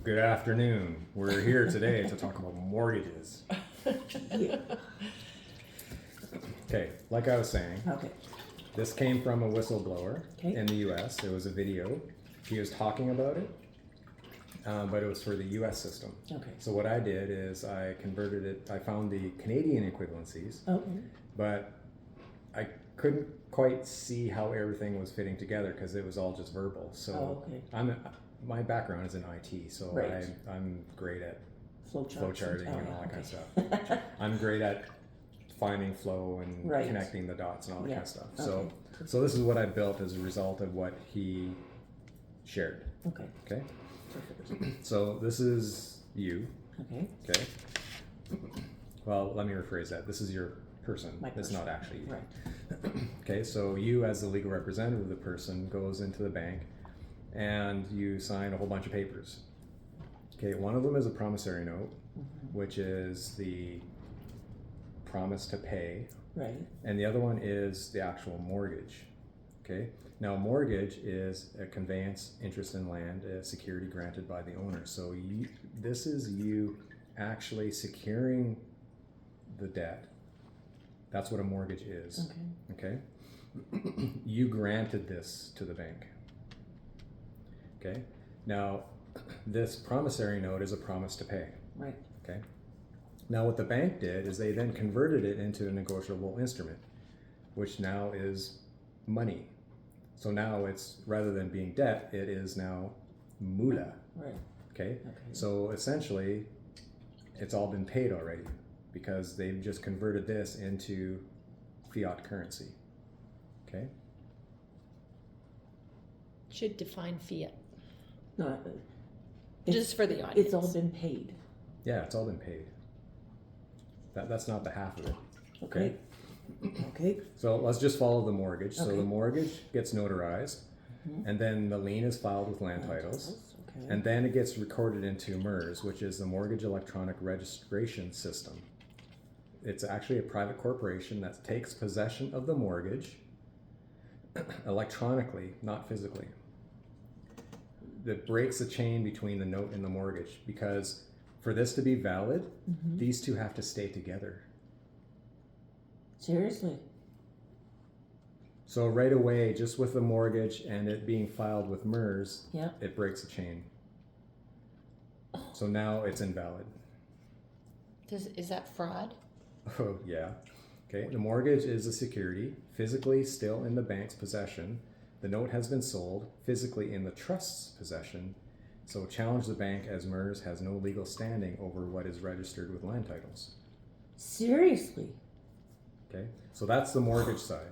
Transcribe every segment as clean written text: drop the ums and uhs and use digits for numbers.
Good afternoon. We're here today to talk about mortgages. Yeah. Okay, like I was saying, Okay. this came from a whistleblower Okay. in the US. It was a video. He was talking about it, but it was for the US system. Okay. So what I did is I converted it, I found the Canadian equivalencies, Okay. but I couldn't quite see how everything was fitting together because it was all just verbal. So Okay. my background is in IT, so Right. I'm great at Flow charting charts. and all that kind of stuff. I'm great at finding flow and Right. connecting the dots and all that Yeah. kind of stuff. So, Okay. so this is what I built as a result of what he shared. Okay. Okay. Perfect. So this is you. Okay. Okay. Well, let me rephrase that. This is your person. My It's person. not actually you. Right. Okay. So you, as the legal representative of the person, goes into the bank and you sign a whole bunch of papers. Okay. One of them is a promissory note, which is the promise to pay, Right. and the other one is the actual mortgage. Okay. Now, a mortgage is a conveyance interest in land, a security granted by the owner. So this is you actually securing the debt. That's what a mortgage is. Okay. Okay. You granted this to the bank. Okay. Now, this promissory note is a promise to pay. Right. Okay. Now, what the bank did is they then converted it into a negotiable instrument, which now is money. So now it's, rather than being debt, it is now moolah. Right. Okay. Okay. So essentially, it's all been paid already because they've just converted this into fiat currency. Okay. Should define fiat, No, just for the audience. it's all been paid. Yeah, it's all been paid. That's not the half of it. Okay. Okay. So let's just follow the mortgage. So Okay. the mortgage gets notarized, and then the lien is filed with land titles, Okay. and then it gets recorded into MERS, which is the Mortgage Electronic Registration System. It's actually a private corporation that takes possession of the mortgage electronically, not physically. That breaks the chain between the note and the mortgage, because for this to be valid, these two have to stay together. Seriously. So right away, just with the mortgage and it being filed with MERS, Yeah. it breaks the chain. So now it's invalid. Is that fraud? Oh, yeah. Okay, the mortgage is a security, physically still in the bank's possession. The note has been sold, physically in the trust's possession. So challenge the bank, as MERS has no legal standing over what is registered with land titles. Seriously. Okay, so that's the mortgage side.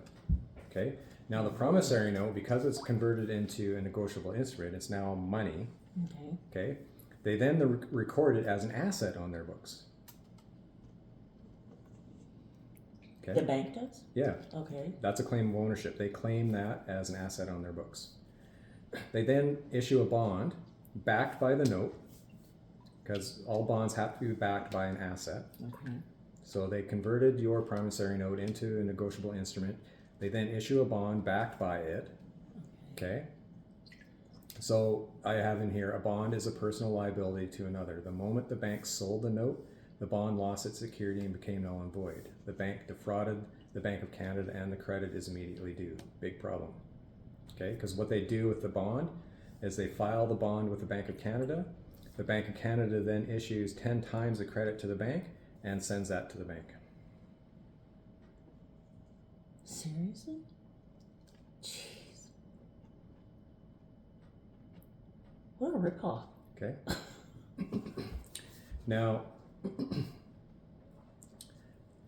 Okay, now the promissory note, because it's converted into a negotiable instrument, it's now money. Okay. Okay, they then record it as an asset on their books. The Okay, bank does? yeah, Okay. that's a claim of ownership. They claim that as an asset on their books. They then issue a bond backed by the note, because all bonds have to be backed by an asset. Okay. So they converted your promissory note into a negotiable instrument. They then issue a bond backed by it. Okay. So I have in here, a bond is a personal liability to another. The moment the bank sold the note, the bond lost its security and became null and void. The bank defrauded the Bank of Canada and the credit is immediately due. Big problem. Okay, because what they do with the bond is they file the bond with the Bank of Canada. The Bank of Canada then issues 10 times the credit to the bank and sends that to the bank. Seriously? Jeez. What a ripoff. Okay. Now,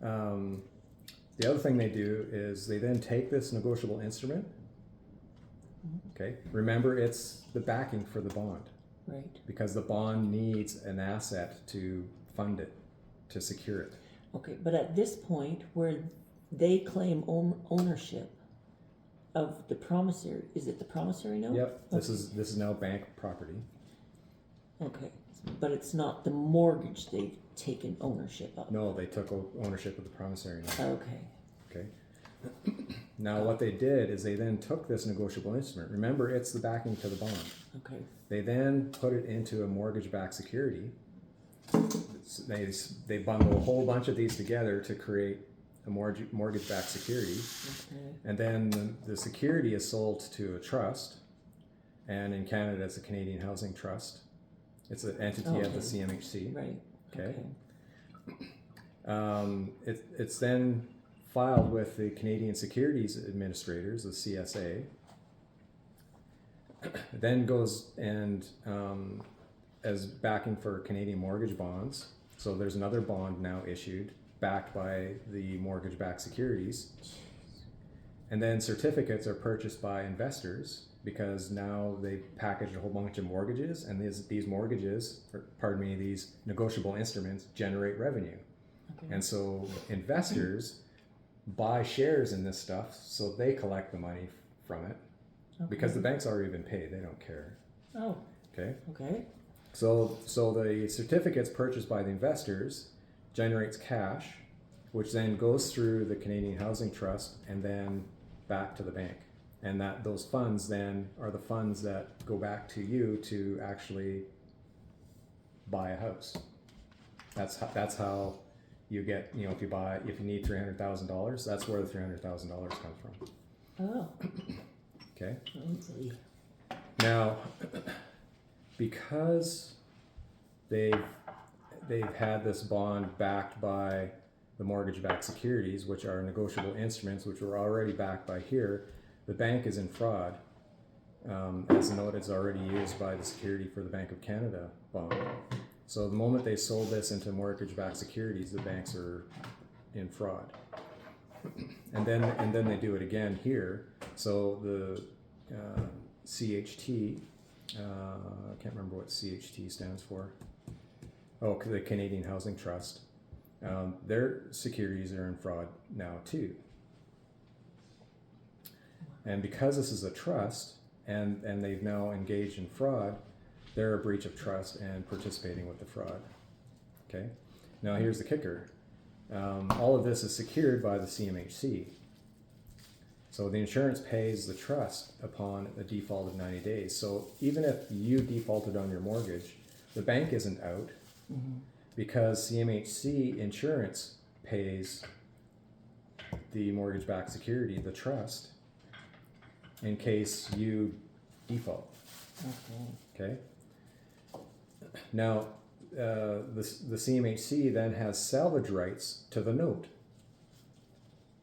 the other thing they do is they then take this negotiable instrument. Okay. Remember, it's the backing for the bond, Right. because the bond needs an asset to fund it, to secure it. Okay, but at this point where they claim ownership of the promissory, is it the promissory note? Yep. This is now bank property. Okay, but it's not the mortgage they've taken ownership of. No, they took ownership of the promissory note. Okay. Okay. Now, what they did is they then took this negotiable instrument. Remember, it's the backing to the bond. Okay. They then put it into a mortgage-backed security. They bundle a whole bunch of these together to create a mortgage-backed security, Okay. and then the security is sold to a trust, and in Canada it's a Canadian Housing Trust. It's an entity of the Okay. CMHC. Right. Okay. It's then filed with the Canadian Securities Administrators, the CSA. It then goes and as backing for Canadian mortgage bonds. So there's another bond now issued, backed by the mortgage-backed securities. And then certificates are purchased by investors because now they package a whole bunch of mortgages, and these mortgages, or pardon me, these negotiable instruments generate revenue. Okay. And so investors buy shares in this stuff so they collect the money from it because the bank's already been paid. They don't care. Oh. Okay. Okay. So the certificates purchased by the investors generates cash, which then goes through the Canadian Housing Trust and then back to the bank. And those funds then are the funds that go back to you to actually buy a house. That's how you get, if you need $300,000, that's where the $300,000 comes from. Oh. Okay. Okay. Now, because they've had this bond backed by the mortgage-backed securities, which are negotiable instruments, which were already backed by here, the bank is in fraud. As noted, it's already used by the security for the Bank of Canada bond. So the moment they sold this into mortgage-backed securities, the banks are in fraud. And then they do it again here. So the CHT, I can't remember what CHT stands for. Oh, the Canadian Housing Trust. Their securities are in fraud now too. And because this is a trust and they've now engaged in fraud, they're a breach of trust and participating with the fraud. Okay. Now here's the kicker. All of this is secured by the CMHC. So the insurance pays the trust upon a default of 90 days. So even if you defaulted on your mortgage, the bank isn't out because CMHC insurance pays the mortgage-backed security, the trust, in case you default. Okay. Now, the CMHC then has salvage rights to the note.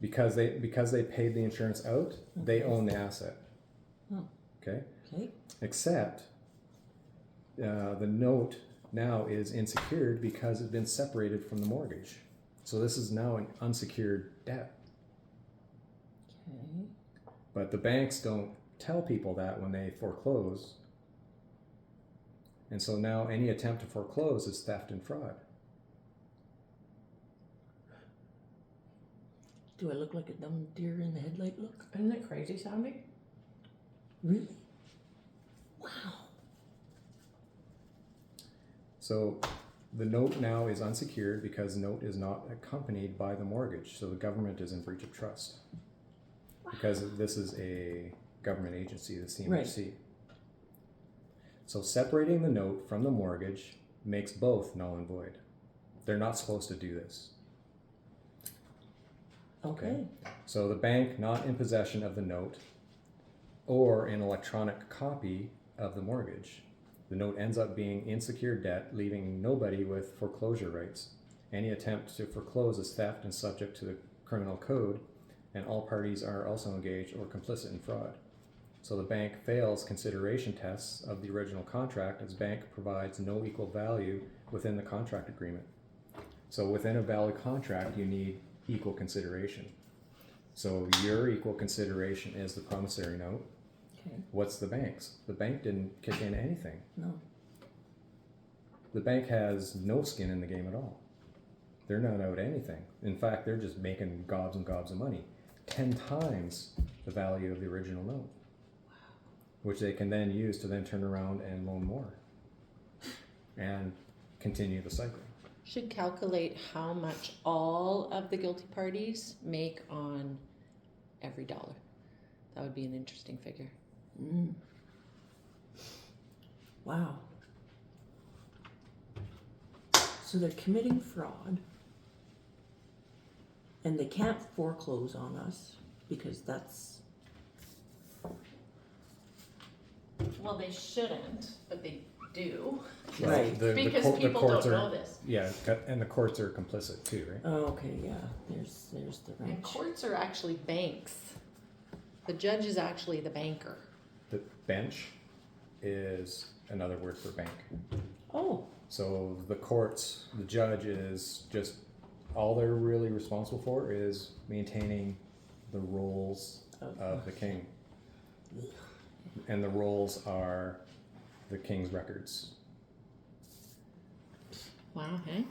Because they paid the insurance out, they own the asset. Oh. Okay? Okay. Except the note now is unsecured because it's been separated from the mortgage. So this is now an unsecured debt. Okay. But the banks don't tell people that when they foreclose. And so now any attempt to foreclose is theft and fraud. Do I look like a dumb deer in the headlight look? Isn't it crazy sounding? Really? Wow. So the note now is unsecured because the note is not accompanied by the mortgage. So the government is in breach of trust. Because this is a government agency, the CMHC. Right. So separating the note from the mortgage makes both null and void. They're not supposed to do this. Okay. So the bank not in possession of the note or an electronic copy of the mortgage. The note ends up being insecure debt, leaving nobody with foreclosure rights. Any attempt to foreclose is theft and subject to the criminal code, and all parties are also engaged or complicit in fraud. So the bank fails consideration tests of the original contract as bank provides no equal value within the contract agreement. So within a valid contract, you need equal consideration. So your equal consideration is the promissory note. Okay. What's the bank's? The bank didn't kick in anything. No. The bank has no skin in the game at all. They're not out anything. In fact, they're just making gobs and gobs of money. 10 times the value of the original note. Which they can then use to then turn around and loan more. And continue the cycle. Should calculate how much all of the guilty parties make on every dollar. That would be an interesting figure. Mm. Wow. So they're committing fraud, and they can't foreclose on us because that's Well, they shouldn't, but they do. right. Because the people courts don't are, know this. Yeah, and the courts are complicit too, right? Oh, okay, yeah. There's the And wrench. courts are actually banks. The judge is actually the banker. The bench is another word for bank. Oh, So the courts, the judge is just, all they're really responsible for is maintaining the rolls of the king. And the rolls are the king's records. Wow, hey?